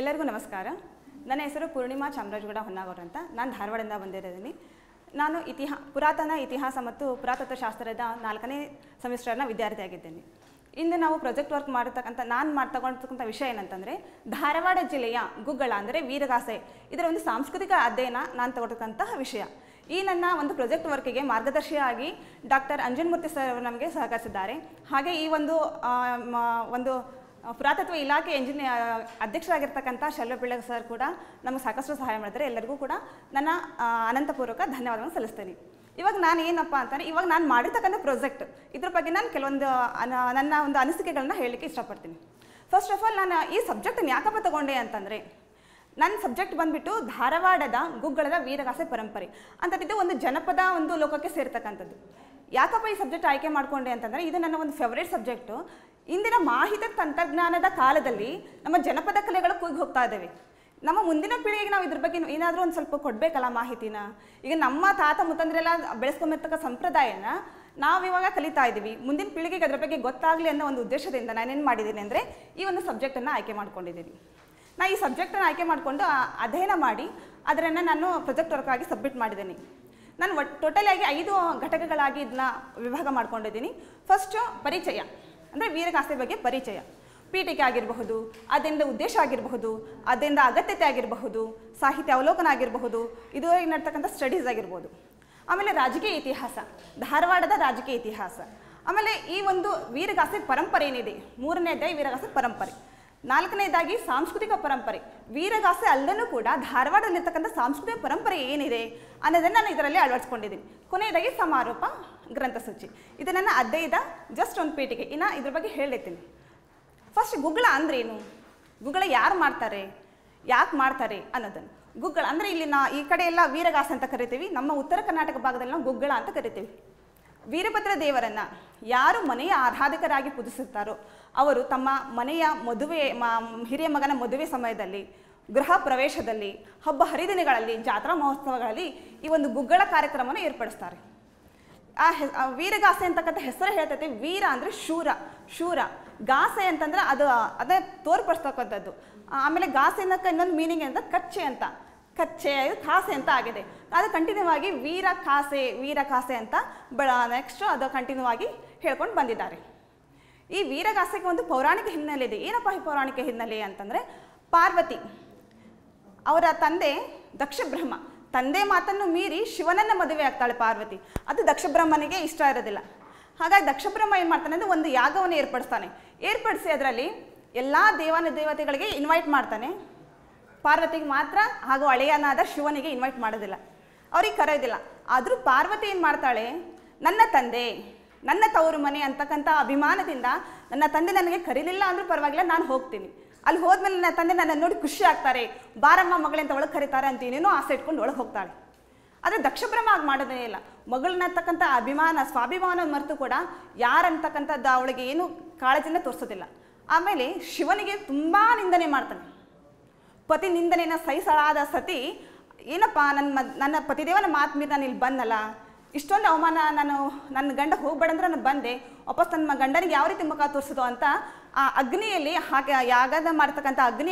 ಎಲ್ಲರಿಗೂ ನಮಸ್ಕಾರ. ನನ್ನ ಹೆಸರು ಪೂರ್ಣಿಮಾ ಚಾಮರಾಜಗೌಡ ಹೊನ್ನಾಗೌಡ ಅಂತ. ನಾನು ಧಾರವಾಡದಿಂದ ಬಂದಿರೋದೀನಿ. ನಾನು ಪುರಾತನ ಇತಿಹಾಸ ಮತ್ತು ಪುರಾತತ್ವ ಶಾಸ್ತ್ರದ 4ನೇ ಸೆಮಿಸ್ಟರ್ನ ವಿದ್ಯಾರ್ಥಿಯಾಗಿದ್ದೇನೆ. ಇಂದು ನಾವು ಪ್ರಾಜೆಕ್ಟ್ ವರ್ಕ್ ಮಾಡ್ತಕ್ಕಂಥ ವಿಷಯ ಏನಂತಂದರೆ, ಧಾರವಾಡ ಜಿಲ್ಲೆಯ ಗುಗ್ಗಳ ಅಂದರೆ ವೀರಗಾಸೆ ಇದರ ಒಂದು ಸಾಂಸ್ಕೃತಿಕ ಅಧ್ಯಯನ ನಾನು ತಗೊಳ್ತಕ್ಕಂತಹ ವಿಷಯ. ಈ ನನ್ನ ಒಂದು ಪ್ರಾಜೆಕ್ಟ್ ವರ್ಕಿಗೆ ಮಾರ್ಗದರ್ಶಿಯಾಗಿ ಡಾಕ್ಟರ್ ಅಂಜನ್ಮೂರ್ತಿ ಸರ್ ಅವರು ನಮಗೆ ಸಹಕರಿಸಿದ್ದಾರೆ. ಹಾಗೆ ಈ ಒಂದು ಪುರಾತತ್ವ ಇಲಾಖೆ ಅಧ್ಯಕ್ಷರಾಗಿರ್ತಕ್ಕಂಥ ಶೆಲ್ವಪಿಳ್ಳೆ ಸರ್ ಕೂಡ ನಮಗೆ ಸಾಕಷ್ಟು ಸಹಾಯ ಮಾಡಿದ್ದಾರೆ. ಎಲ್ಲರಿಗೂ ಕೂಡ ನನ್ನ ಅನಂತಪೂರ್ವಕ ಧನ್ಯವಾದವನ್ನು ಸಲ್ಲಿಸ್ತೇನೆ. ಇವಾಗ ನಾನು ಏನಪ್ಪ ಅಂತಂದರೆ, ಇವಾಗ ನಾನು ಮಾಡಿರ್ತಕ್ಕಂಥ ಪ್ರಾಜೆಕ್ಟ್ ಇದ್ರ ಬಗ್ಗೆ ನಾನು ಕೆಲವೊಂದು ನನ್ನ ಒಂದು ಅನಿಸಿಕೆಗಳನ್ನ ಹೇಳಲಿಕ್ಕೆ ಇಷ್ಟಪಡ್ತೀನಿ. ಫಸ್ಟ್ ಆಫ್ ಆಲ್, ನಾನು ಈ ಸಬ್ಜೆಕ್ಟನ್ನು ಯಾಕಪ್ಪ ತಗೊಂಡೆ ಅಂತಂದರೆ, ನನ್ನ ಸಬ್ಜೆಕ್ಟ್ ಬಂದುಬಿಟ್ಟು ಧಾರವಾಡದ ಗುಗ್ಗಳದ ವೀರಗಾಸೆ ಪರಂಪರೆ ಅಂತದ್ದು ಒಂದು ಜನಪದ ಒಂದು ಲೋಕಕ್ಕೆ ಸೇರ್ತಕ್ಕಂಥದ್ದು. ಯಾಕಪ್ಪ ಈ ಸಬ್ಜೆಕ್ಟ್ ಆಯ್ಕೆ ಮಾಡಿಕೊಂಡೆ ಅಂತಂದರೆ, ಇದು ನನ್ನ ಒಂದು ಫೇವ್ರೇಟ್ ಸಬ್ಜೆಕ್ಟು. ಇಂದಿನ ಮಾಹಿತಿ ತಂತ್ರಜ್ಞಾನದ ಕಾಲದಲ್ಲಿ ನಮ್ಮ ಜನಪದ ಕಲೆಗಳು ಕುಗ್ಗಿ ಹೋಗ್ತಾ ಇದ್ದಾವೆ. ನಮ್ಮ ಮುಂದಿನ ಪೀಳಿಗೆಗೆ ನಾವು ಇದ್ರ ಬಗ್ಗೆ ಏನಾದರೂ ಒಂದು ಸ್ವಲ್ಪ ಕೊಡಬೇಕಲ್ಲ ಮಾಹಿತಿನ. ಈಗ ನಮ್ಮ ತಾತ ಮುತ್ತಂದ್ರೆಲ್ಲ ಬೆಳೆಸ್ಕೊಂಬಿರ್ತಕ್ಕ ಸಂಪ್ರದಾಯನ ನಾವಿವಾಗ ಕಲಿತಾ ಇದ್ದೀವಿ. ಮುಂದಿನ ಪೀಳಿಗೆಗೆ ಅದ್ರ ಬಗ್ಗೆ ಗೊತ್ತಾಗಲಿ ಅನ್ನೋ ಒಂದು ಉದ್ದೇಶದಿಂದ ನಾನೇನು ಮಾಡಿದ್ದೀನಿ ಅಂದರೆ, ಈ ಒಂದು ಸಬ್ಜೆಕ್ಟನ್ನು ಆಯ್ಕೆ ಮಾಡ್ಕೊಂಡಿದ್ದೀನಿ. ನಾನು ಈ ಸಬ್ಜೆಕ್ಟನ್ನು ಆಯ್ಕೆ ಮಾಡಿಕೊಂಡು ಅಧ್ಯಯನ ಮಾಡಿ ಅದನ್ನು ನಾನು ಪ್ರಾಜೆಕ್ಟ್ ವರ್ಕ್ ಆಗಿ ಸಬ್ಮಿಟ್ ಮಾಡಿದ್ದೀನಿ. ನಾನು ಟೋಟಲಾಗಿ 5 ಘಟಕಗಳಾಗಿ ಇದನ್ನ ವಿಭಾಗ ಮಾಡ್ಕೊಂಡಿದ್ದೀನಿ. ಫಸ್ಟು ಪರಿಚಯ ಅಂದರೆ ವೀರಗಾಸೆ ಬಗ್ಗೆ ಪರಿಚಯ, ಪೀಠಿಕೆ ಆಗಿರಬಹುದು, ಅದರಿಂದ ಉದ್ದೇಶ ಆಗಿರಬಹುದು, ಅದರಿಂದ ಅಗತ್ಯತೆ ಆಗಿರಬಹುದು, ಸಾಹಿತ್ಯ ಅವಲೋಕನ ಆಗಿರಬಹುದು, ಇದುವರೆಗೆ ನಡ್ತಕ್ಕಂಥ ಸ್ಟಡೀಸ್ ಆಗಿರ್ಬೋದು. ಆಮೇಲೆ ರಾಜಕೀಯ ಇತಿಹಾಸ, ಧಾರವಾಡದ ರಾಜಕೀಯ ಇತಿಹಾಸ. ಆಮೇಲೆ ಈ ಒಂದು ವೀರಗಾಸೆ ಪರಂಪರೆ ಏನಿದೆ, 3ನೇದಾಗಿ ವೀರಗಾಸೆ ಪರಂಪರೆ. 4ನೇದಾಗಿ ಸಾಂಸ್ಕೃತಿಕ ಪರಂಪರೆ. ವೀರಗಾಸೆ ಅಲ್ಲೂ ಕೂಡ ಧಾರವಾಡದಲ್ಲಿರ್ತಕ್ಕಂಥ ಸಾಂಸ್ಕೃತಿಕ ಪರಂಪರೆ ಏನಿದೆ ಅನ್ನೋದನ್ನು ನಾನು ಇದರಲ್ಲಿ ಅಳವಡಿಸ್ಕೊಂಡಿದ್ದೀನಿ. ಕೊನೆಯದಾಗಿ ಸಮಾರೋಪ ಗ್ರಂಥಸೂಚಿ. ಇದು ನನ್ನ ಅಧ್ಯಯದ ಜಸ್ಟ್ ಒಂದು ಪೀಠಿಕೆ. ಇನ್ನು ಇದ್ರ ಬಗ್ಗೆ ಹೇಳಿರ್ತೀನಿ. ಫಸ್ಟ್, ಗುಗ್ಗಳ ಅಂದ್ರೇನು, ಗುಗ್ಗಳ ಯಾರು ಮಾಡ್ತಾರೆ, ಯಾಕೆ ಮಾಡ್ತಾರೆ ಅನ್ನೋದನ್ನು. ಗುಗ್ಗಳ ಅಂದರೆ ಇಲ್ಲಿ ಈ ಕಡೆ ಎಲ್ಲ ವೀರಗಾಸೆ ಅಂತ ಕರಿತೀವಿ, ನಮ್ಮ ಉತ್ತರ ಕರ್ನಾಟಕ ಭಾಗದಲ್ಲಿ ನಾವು ಗುಗ್ಗಳ ಅಂತ ಕರಿತೀವಿ. ವೀರಭದ್ರ ದೇವರನ್ನು ಯಾರು ಮನೆಯ ಆರಾಧಕರಾಗಿ ಪೂಜಿಸುತ್ತಾರೋ ಅವರು ತಮ್ಮ ಮನೆಯ ಹಿರಿಯ ಮಗನ ಮದುವೆ ಸಮಯದಲ್ಲಿ, ಗೃಹ ಪ್ರವೇಶದಲ್ಲಿ, ಹಬ್ಬ ಹರಿದಿನಗಳಲ್ಲಿ, ಜಾತ್ರಾ ಮಹೋತ್ಸವಗಳಲ್ಲಿ ಈ ಒಂದು ಗುಗ್ಗಳ ಕಾರ್ಯಕ್ರಮವನ್ನು ಏರ್ಪಡಿಸ್ತಾರೆ. ವೀರಗಾಸೆ ಅಂತಕ್ಕಂಥ ಹೆಸರು ಹೇಳ್ತೈತೆ. ವೀರ ಅಂದರೆ ಶೂರ, ಗಾಸೆ ಅಂತಂದ್ರೆ ಅದೇ ತೋರ್ಪಡಿಸ್ತಕ್ಕಂಥದ್ದು. ಆಮೇಲೆ ಗಾಸೆ ಅನ್ನೋಕ್ಕೆ ಇನ್ನೊಂದು ಮೀನಿಂಗ್ ಅಂತ ಕಚ್ಚೆ ಕಾಸೆ ಅಂತ ಆಗಿದೆ. ಅದು ಕಂಟಿನ್ಯೂ ಆಗಿ ವೀರ ಕಾಸೆ ಅಂತ ನೆಕ್ಸ್ಟ್ ಅದು ಕಂಟಿನ್ಯೂ ಆಗಿ ಹೇಳ್ಕೊಂಡು ಬಂದಿದ್ದಾರೆ. ಈ ವೀರಗಾಸೆಗೆ ಒಂದು ಪೌರಾಣಿಕ ಹಿನ್ನೆಲೆ ಇದೆ. ಏನಪ್ಪ ಈ ಪೌರಾಣಿಕ ಹಿನ್ನೆಲೆ ಅಂತಂದರೆ, ಪಾರ್ವತಿ ಅವರ ತಂದೆ ದಕ್ಷಬ್ರಹ್ಮ, ತಂದೆ ಮಾತನ್ನು ಮೀರಿ ಶಿವನನ್ನು ಮದುವೆ ಆಗ್ತಾಳೆ ಪಾರ್ವತಿ. ಅದು ದಕ್ಷಬ್ರಹ್ಮನಿಗೆ ಇಷ್ಟ ಇರೋದಿಲ್ಲ. ಹಾಗಾಗಿ ದಕ್ಷಬ್ರಹ್ಮ ಏನು ಮಾಡ್ತಾನೆ ಅಂದರೆ, ಒಂದು ಯಾಗವನ್ನು ಏರ್ಪಡಿಸಿ ಅದರಲ್ಲಿ ಎಲ್ಲ ದೇವತೆಗಳಿಗೆ ಇನ್ವೈಟ್ ಮಾಡ್ತಾನೆ. ಪಾರ್ವತಿಗೆ ಮಾತ್ರ ಹಾಗೂ ಹಳೆಯನಾದ ಶಿವನಿಗೆ ಇನ್ವೈಟ್ ಮಾಡೋದಿಲ್ಲ, ಅವ್ರಿಗೆ ಕರೆಯೋದಿಲ್ಲ. ಆದರೂ ಪಾರ್ವತಿ ಏನು ಮಾಡ್ತಾಳೆ, ನನ್ನ ತವರು ಮನೆ ಅಂತಕ್ಕಂಥ ಅಭಿಮಾನದಿಂದ ನನ್ನ ತಂದೆ ನನಗೆ ಕರೀಲಿಲ್ಲ ಅಂದರೂ ಪರವಾಗಿಲ್ಲ, ನಾನು ಹೋಗ್ತೀನಿ. ಅಲ್ಲಿ ಹೋದ್ಮೇಲೆ ನನ್ನ ತಂದೆ ನನ್ನ ನೋಡಿ ಖುಷಿ ಆಗ್ತಾರೆ, ಬಾರಮ್ಮ ಮಗಳೇ ಅಂತ ಒಳಗೆ ಕರೀತಾರೆ ಅಂತ ಏನೇನೋ ಆಸೆ ಇಟ್ಕೊಂಡು ಒಳಗೆ ಹೋಗ್ತಾಳೆ. ಆದರೆ ದಕ್ಷಬ್ರಹ್ಮ ಆಗಿ ಮಾಡೋದೇ ಇಲ್ಲ. ಮಗಳನ್ನತಕ್ಕಂಥ ಸ್ವಾಭಿಮಾನ ಮರೆತು ಕೂಡ ಯಾರಂತಕ್ಕಂಥದ್ದು ಅವಳಿಗೆ ಏನು ಕಾಳಜಿನ ತೋರಿಸೋದಿಲ್ಲ. ಆಮೇಲೆ ಶಿವನಿಗೆ ತುಂಬ ನಿಂದನೆ ಮಾಡ್ತಾನೆ. ಪತಿ ನಿಂದನೆಯನ್ನು ಸಹಿಸಲಾದ ಸತಿ, ಏನಪ್ಪ ನನ್ನ ಪತಿದೇವನ ಮಾತು ಮೀರಿ ನಾನು ಇಲ್ಲಿ ಬಂದಲ್ಲ, ಇಷ್ಟೊಂದು ಅವಮಾನ, ನನ್ನ ಗಂಡ ಹೋಗ್ಬೇಡ ಅಂದ್ರೆ ನಾನು ಬಂದೆ, ವಾಪಸ್ ನನ್ನ ಗಂಡನಿಗೆ ಯಾವ ರೀತಿ ಮುಖ ತೋರಿಸೋದು ಅಂತ ಆ ಅಗ್ನಿಯಲ್ಲಿ ಹಾಗೆ ಯಾಗದ ಮಾಡ್ತಕ್ಕಂಥ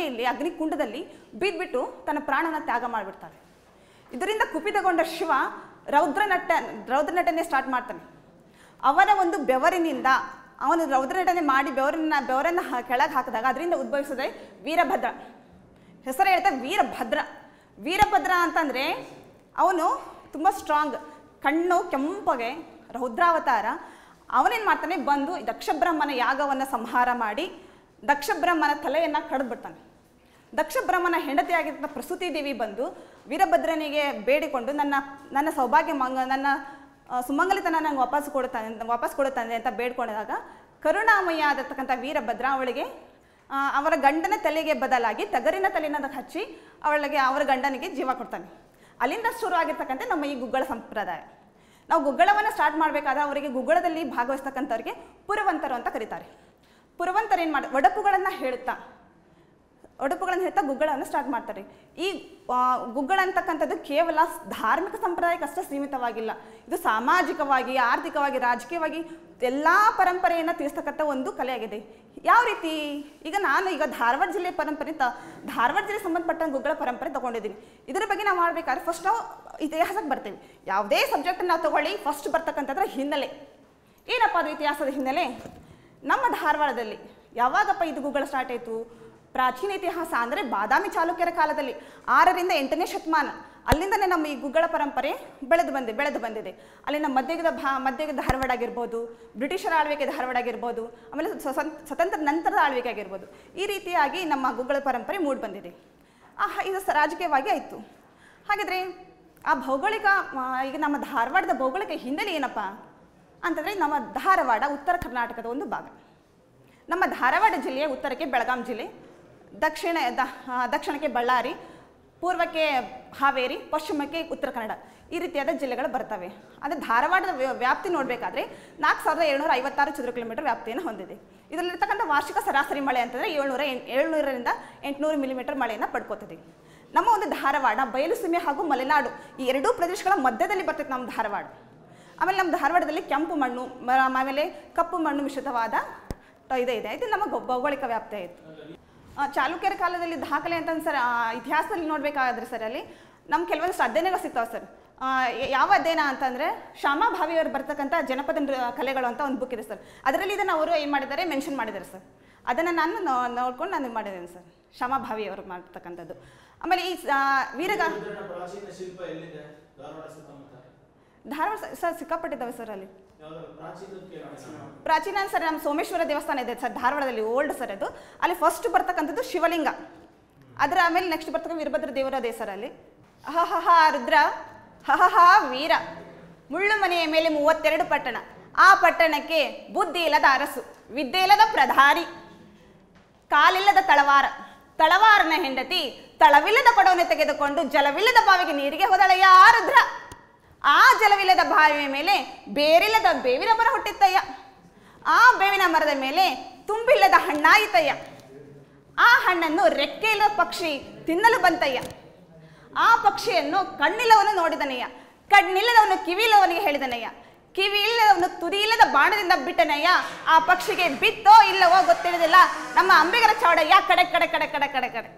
ಅಗ್ನಿಕುಂಡದಲ್ಲಿ ಬಿದ್ದುಬಿಟ್ಟು ತನ್ನ ಪ್ರಾಣನ ತ್ಯಾಗ ಮಾಡಿಬಿಡ್ತಾಳೆ. ಇದರಿಂದ ಕುಪಿತಗೊಂಡ ಶಿವ ರೌದ್ರನಟನೆ ಸ್ಟಾರ್ಟ್ ಮಾಡ್ತಾನೆ. ಅವನ ಒಂದು ಬೆವರಿನಿಂದ ಅವನು ರೌದ್ರನಟನೆ ಮಾಡಿ ಬೆವರನ್ನು ಕೆಳಗೆ ಹಾಕಿದಾಗ ಅದರಿಂದ ಉದ್ಭವಿಸೋದೇ ವೀರಭದ್ರ. ಹೆಸರು ಹೇಳ್ತಾ ವೀರಭದ್ರ ಅಂತಂದರೆ ಅವನು ತುಂಬ ಸ್ಟ್ರಾಂಗ್, ಕಣ್ಣು ಕೆಂಪಗೆ, ರೌದ್ರಾವತಾರ. ಅವನೇನು ಮಾಡ್ತಾನೆ, ಬಂದು ದಕ್ಷಬ್ರಹ್ಮನ ಯಾಗವನ್ನು ಸಂಹಾರ ಮಾಡಿ ದಕ್ಷಬ್ರಹ್ಮನ ತಲೆಯನ್ನು ಕಡಿದ್ಬಿಡ್ತಾನೆ. ದಕ್ಷಬ್ರಹ್ಮನ ಹೆಂಡತಿಯಾಗಿದ್ದ ಪ್ರಸೂತಿ ದೇವಿ ಬಂದು ವೀರಭದ್ರನಿಗೆ ಬೇಡಿಕೊಂಡು ನನ್ನ ಸೌಭಾಗ್ಯ ನನ್ನ ಸುಮಂಗಲಿತನ ನಂಗೆ ವಾಪಸ್ ಕೊಡುತ್ತಾನೆ ಅಂತ ಬೇಡ್ಕೊಂಡಾಗ, ಕರುಣಾಮಯ್ಯ ಆಗಿರ್ತಕ್ಕಂಥ ವೀರಭದ್ರ ಅವಳಿಗೆ ಅವರ ಗಂಡನ ತಲೆಗೆ ಬದಲಾಗಿ ಟಗರಿನ ತಲೆನ ಹಚ್ಚಿ ಅವರ ಗಂಡನಿಗೆ ಜೀವ ಕೊಡ್ತಾನೆ. ಅಲ್ಲಿಂದ ಶುರು ಆಗಿರ್ತಕ್ಕಂಥ ನಮ್ಮ ಈ ಗುಗ್ಗಳ ಸಂಪ್ರದಾಯ. ನಾವು ಗುಗ್ಗಳವನ್ನು ಸ್ಟಾರ್ಟ್ ಮಾಡಬೇಕಾದ್ರೆ ಅವರಿಗೆ ಗುಗ್ಗಳದಲ್ಲಿ ಭಾಗವಹಿಸ್ತಕ್ಕಂಥವ್ರಿಗೆ ಪುರವಂತರು ಅಂತ ಕರೀತಾರೆ. ಪುರವಂತರು ಏನು ಒಡಪುಗಳನ್ನು ಹೇಳ್ತಾ ಗುಗ್ಗಳವನ್ನು ಸ್ಟಾರ್ಟ್ ಮಾಡ್ತಾರೆ. ಈ ಗುಗ್ಗಳ ಅಂತಕ್ಕಂಥದ್ದು ಕೇವಲ ಧಾರ್ಮಿಕ ಸಂಪ್ರದಾಯಕ್ಕೆ ಅಷ್ಟೇ ಸೀಮಿತವಾಗಿಲ್ಲ. ಇದು ಸಾಮಾಜಿಕವಾಗಿ, ಆರ್ಥಿಕವಾಗಿ, ರಾಜಕೀಯವಾಗಿ ಎಲ್ಲ ಪರಂಪರೆಯನ್ನು ತಿಳಿಸ್ತಕ್ಕಂಥ ಒಂದು ಕಲೆಯಾಗಿದೆ. ಯಾವ ರೀತಿ ಈಗ ನಾನು ಧಾರವಾಡ ಜಿಲ್ಲೆ ಪರಂಪರೆ ಧಾರವಾಡ ಜಿಲ್ಲೆ ಸಂಬಂಧಪಟ್ಟ ಗುಗ್ಗಳ ಪರಂಪರೆ ತೊಗೊಂಡಿದ್ದೀನಿ. ಇದರ ಬಗ್ಗೆ ನಾವು ಮಾಡಬೇಕಾದ್ರೆ ಫಸ್ಟ್ ನಾವು ಇತಿಹಾಸಕ್ಕೆ ಬರ್ತೇವೆ. ಯಾವುದೇ ಸಬ್ಜೆಕ್ಟನ್ನು ನಾವು ತೊಗೊಳ್ಳಿ ಫಸ್ಟ್ ಬರ್ತಕ್ಕಂಥದ್ರ ಹಿನ್ನೆಲೆ ಏನಪ್ಪ ಅದು ಇತಿಹಾಸದ ಹಿನ್ನೆಲೆ. ನಮ್ಮ ಧಾರವಾಡದಲ್ಲಿ ಯಾವಾಗಪ್ಪ ಇದು ಗುಗ್ಗಳ ಸ್ಟಾರ್ಟ್ ಆಯಿತು? ಪ್ರಾಚೀನ ಇತಿಹಾಸ ಅಂದರೆ ಬಾದಾಮಿ ಚಾಲುಕ್ಯರ ಕಾಲದಲ್ಲಿ 6ರಿಂದ 8ನೇ ಶತಮಾನ ಅಲ್ಲಿಂದನೇ ನಮ್ಮ ಈ ಗುಗ್ಗಳ ಪರಂಪರೆ ಬೆಳೆದು ಬಂದಿದೆ. ಅಲ್ಲಿನ ಮಧ್ಯಯುಗದ ಧಾರವಾಡ ಆಗಿರ್ಬೋದು, ಬ್ರಿಟಿಷರ ಆಳ್ವಿಕೆ ಧಾರವಾಡ ಆಗಿರ್ಬೋದು, ಆಮೇಲೆ ಸ್ವತಂತ್ರ ನಂತರದ ಆಳ್ವಿಕೆ ಆಗಿರ್ಬೋದು, ಈ ರೀತಿಯಾಗಿ ನಮ್ಮ ಗುಗ್ಗಳ ಪರಂಪರೆ ಮೂಡಿ ಬಂದಿದೆ. ಇದು ರಾಜಕೀಯವಾಗಿ ಆಯಿತು. ಹಾಗಿದ್ರೆ ಆ ಭೌಗೋಳಿಕ ಈಗ ನಮ್ಮ ಧಾರವಾಡದ ಭೌಗೋಳಿಕ ಹಿನ್ನೆಲೆ ಏನಪ್ಪ ಅಂತಂದರೆ, ನಮ್ಮ ಧಾರವಾಡ ಉತ್ತರ ಕರ್ನಾಟಕದ ಒಂದು ಭಾಗ. ನಮ್ಮ ಧಾರವಾಡ ಜಿಲ್ಲೆಯ ಉತ್ತರಕ್ಕೆ ಬೆಳಗಾಂ ಜಿಲ್ಲೆ, ದಕ್ಷಿಣಕ್ಕೆ ಬಳ್ಳಾರಿ, ಪೂರ್ವಕ್ಕೆ ಹಾವೇರಿ, ಪಶ್ಚಿಮಕ್ಕೆ ಉತ್ತರ ಕನ್ನಡ, ಈ ರೀತಿಯಾದ ಜಿಲ್ಲೆಗಳು ಬರ್ತವೆ. ಅಂದರೆ ಧಾರವಾಡದ ವ್ಯಾಪ್ತಿ ನೋಡಬೇಕಾದ್ರೆ 4756 ಚದುರ ಕಿಲೋಮೀಟರ್ ವ್ಯಾಪ್ತಿಯನ್ನು ಹೊಂದಿದೆ. ಇದರಲ್ಲಿರ್ತಕ್ಕಂಥ ವಾರ್ಷಿಕ ಸರಾಸರಿ ಮಳೆ ಅಂತಂದರೆ 700ರಿಂದ 800 ಮಿಲಿಮೀಟರ್ ಮಳೆಯನ್ನು ಪಡ್ಕೋತದೆ. ನಮ್ಮ ಒಂದು ಧಾರವಾಡ ಬಯಲು ಸೀಮೆ ಹಾಗೂ ಮಲೆನಾಡು ಈ ಎರಡೂ ಪ್ರದೇಶಗಳ ಮಧ್ಯದಲ್ಲಿ ಬರ್ತೈತೆ ನಮ್ಮ ಧಾರವಾಡ. ಆಮೇಲೆ ನಮ್ಮ ಧಾರವಾಡದಲ್ಲಿ ಕೆಂಪು ಮಣ್ಣು ಆಮೇಲೆ ಕಪ್ಪು ಮಣ್ಣು ಮಿಶ್ರಿತವಾದ ಇದೆ. ಇದು ನಮ್ಮ ಭೌಗೋಳಿಕ ವ್ಯಾಪ್ತಿ ಆಯಿತು. ಚಾಲುಕ್ಯರ ಕಾಲದಲ್ಲಿ ದಾಖಲೆ ಅಂತಂದು ಸರ್ ಇತಿಹಾಸದಲ್ಲಿ ನೋಡಬೇಕಾದ್ರೆ ಸರ್ ಅಲ್ಲಿ ನಮ್ಮ ಕೆಲವೊಂದಿಷ್ಟು ಅಧ್ಯಯನಗಳು ಸಿಗ್ತಾವೆ ಸರ್. ಯಾವ ಅಧ್ಯಯನ ಅಂತಂದರೆ ಶ್ಯಾಮಾಭಾವಿಯವರು ಬರ್ತಕ್ಕಂಥ ಜನಪದ ಕಲೆಗಳು ಅಂತ ಒಂದು ಬುಕ್ ಇದೆ ಸರ್. ಅದರಲ್ಲಿ ಇದನ್ನು ಅವರು ಏನು ಮಾಡಿದ್ದಾರೆ, ಮೆನ್ಷನ್ ಮಾಡಿದ್ದಾರೆ ಸರ್. ಅದನ್ನು ನಾನು ನೋಡ್ಕೊಂಡು ನಾನು ಮಾಡಿದ್ದೇನೆ ಸರ್, ಶ್ಯಾಮಾಭಾವಿಯವರು ಮಾಡ್ತಕ್ಕಂಥದ್ದು. ಆಮೇಲೆ ಈ ಧಾರವಾಡ ಸರ್ ಸಿಕ್ಕಾಪಟ್ಟಿದ್ದಾವೆ ಸರ್. ಅಲ್ಲಿ ಪ್ರಾಚೀನ ಸರ್ ನಮ್ಮ ಸೋಮೇಶ್ವರ ದೇವಸ್ಥಾನ ಇದೆ ಸರ್ ಧಾರವಾಡದಲ್ಲಿ, ಓಲ್ಡ್ ಸರ್ ಅದು. ಅಲ್ಲಿ ಫಸ್ಟ್ ಬರ್ತಕ್ಕಂಥದ್ದು ಶಿವಲಿಂಗ, ಅದರ ಆಮೇಲೆ ನೆಕ್ಸ್ಟ್ ಬರ್ತಕ್ಕಂಥ ವೀರಭದ್ರ ದೇವರ ಅದೇ ಸರ್. ಅಲ್ಲಿ ರುದ್ರ ವೀರ, ಮುಳ್ಳು ಮನೆಯ ಮೇಲೆ 32 ಪಟ್ಟಣ, ಆ ಪಟ್ಟಣಕ್ಕೆ ಬುದ್ಧಿ ಇಲ್ಲದ ಅರಸು, ವಿದ್ಯೆ ಇಲ್ಲದ ಪ್ರಧಾನಿ, ಕಾಲಿಲ್ಲದ ತಳವಾರನ ಹೆಂಡತಿ, ತಳವಿಲ್ಲದ ಕೊಡವನ್ನು ತೆಗೆದುಕೊಂಡು ಜಲವಿಲ್ಲದ ಬಾವಿಗೆ ನೀರಿಗೆ ಹೋದಳಯ್ಯ ರುದ್ರ. ಆ ಜಲವಿಲ್ಲದ ಬಾವಿಯ ಮೇಲೆ ಬೇರಿಲ್ಲದ ಬೇವಿನ ಮರ ಹುಟ್ಟಿತ್ತಯ್ಯ, ಆ ಬೇವಿನ ಮರದ ಮೇಲೆ ತುಂಬಿಲ್ಲದ ಹಣ್ಣಾಯಿತಯ್ಯ, ಆ ಹಣ್ಣನ್ನು ರೆಕ್ಕೆ ಇಲ್ಲದ ಪಕ್ಷಿ ತಿನ್ನಲು ಬಂತಯ್ಯ, ಆ ಪಕ್ಷಿಯನ್ನು ಕಣ್ಣಿಲ್ಲವನು ನೋಡಿದನಯ್ಯ, ಕಣ್ಣಿಲ್ಲದವನು ಕಿವಿಯಿಲ್ಲವನಿಗೆ ಹೇಳಿದನಯ್ಯ, ಕಿವಿ ಇಲ್ಲದವನು ತುದಿ ಇಲ್ಲದ ಬಾಣದಿಂದ ಬಿಟ್ಟನಯ್ಯ, ಆ ಪಕ್ಷಿಗೆ ಬಿತ್ತೋ ಇಲ್ಲವೋ ಗೊತ್ತಿರೋದಿಲ್ಲ, ನಮ್ಮ ಅಂಬಿಗರ ಚೌಡಯ್ಯ ಕಡೆ ಕಡೆ ಕಡೆ ಕಡೆ ಕಡೆ ಕಡೆ.